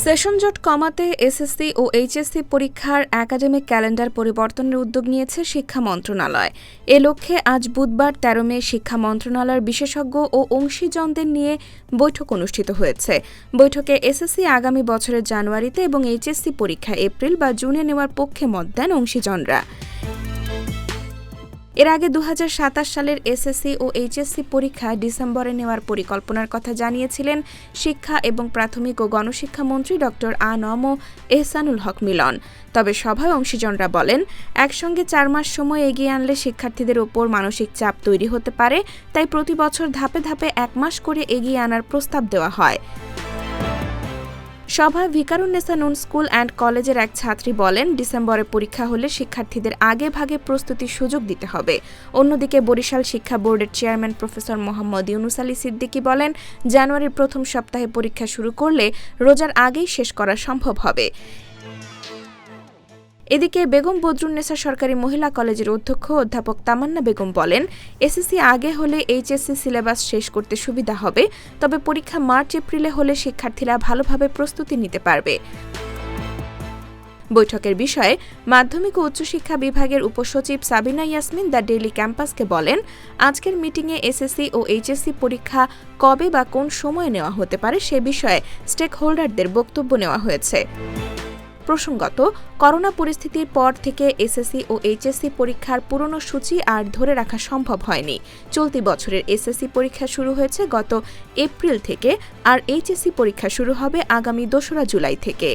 Session জট কমাতে SSC ও HSC পরীক্ষার একাডেমিক ক্যালেন্ডার পরিবর্তনের উদ্যোগ নিয়েছে শিক্ষা মন্ত্রণালয়। এ লক্ষ্যে আজ বুধবার ১৩ মে শিক্ষা মন্ত্রণালয়ের বিশেষজ্ঞ ও অংশীজনদের নিয়ে বৈঠক অনুষ্ঠিত হয়েছে। বৈঠকে এসএসসি আগামী বছরের জানুয়ারিতে এবং এইচএসসি পরীক্ষা এপ্রিল বা জুনে নেওয়ার পক্ষে মত দেন অংশীজনরা। এর আগে ২০২৭ সালের এসএসসি ও এইচএসসি পরীক্ষা ডিসেম্বরে নেওয়ার পরিকল্পনার কথা জানিয়েছিলেন শিক্ষা এবং প্রাথমিক ও গণশিক্ষা মন্ত্রী ড. আ.ন.ম এহসানুল হক মিলন। তবে সভায় অংশীজনরা বলেন, একসঙ্গে ৪ মাস সময় এগিয়ে আনলে শিক্ষার্থীদের ওপর মানসিক চাপ তৈরি হতে পারে, তাই প্রতি বছর ধাপে ধাপে ১ মাস করে এগিয়ে আনার প্রস্তাব দেওয়া হয়। সভায় ভিকারুন্নেসা নুন স্কুল অ্যান্ড কলেজের এক ছাত্রী বলেন, ডিসেম্বরে পরীক্ষা হলে শিক্ষার্থীদের আগে ভাগে প্রস্তুতির সুযোগ দিতে হবে। অন্যদিকে বরিশাল শিক্ষা বোর্ডের চেয়ারম্যান প্রফেসর মোহাম্মদ ইউনুস আলী সিদ্দিকী বলেন, জানুয়ারির প্রথম সপ্তাহে পরীক্ষা শুরু করলে রোজার আগেই শেষ করা সম্ভব হবে। এদিকে বেগম বদরুন্নেসা সরকারি মহিলা কলেজের অধ্যক্ষ অধ্যাপক তামান্না বেগম বলেন, এসএসসি আগে হলে এইচএসসি সিলেবাস শেষ করতে সুবিধা হবে, তবে পরীক্ষা মার্চ-এপ্রিলে হলে শিক্ষার্থীরা ভালোভাবে প্রস্তুতি নিতে পারবে। বৈঠকের বিষয়ে মাধ্যমিক ও উচ্চশিক্ষা বিভাগের উপসচিব সাবিনা ইয়াসমিন দ্য ডেইলি ক্যাম্পাসকে বলেন, আজকের মিটিংয়ে এসএসসি ও এইচএসসি পরীক্ষা কবে বা কোন সময়ে নেওয়া হতে পারে সে বিষয়ে স্টেক হোল্ডারদের বক্তব্য নেওয়া হয়েছে। প্রসঙ্গত, করোনা পরিস্থিতির পর থেকে এসএসসি ও এইচএসসি পরীক্ষার পুরনো সূচি আর ধরে রাখা সম্ভব হয়নি। চলতি বছরের এসএসসি পরীক্ষা শুরু হয়েছে গত এপ্রিল থেকে, আর এইচএসসি পরীক্ষা শুরু হবে আগামী ২রা জুলাই থেকে।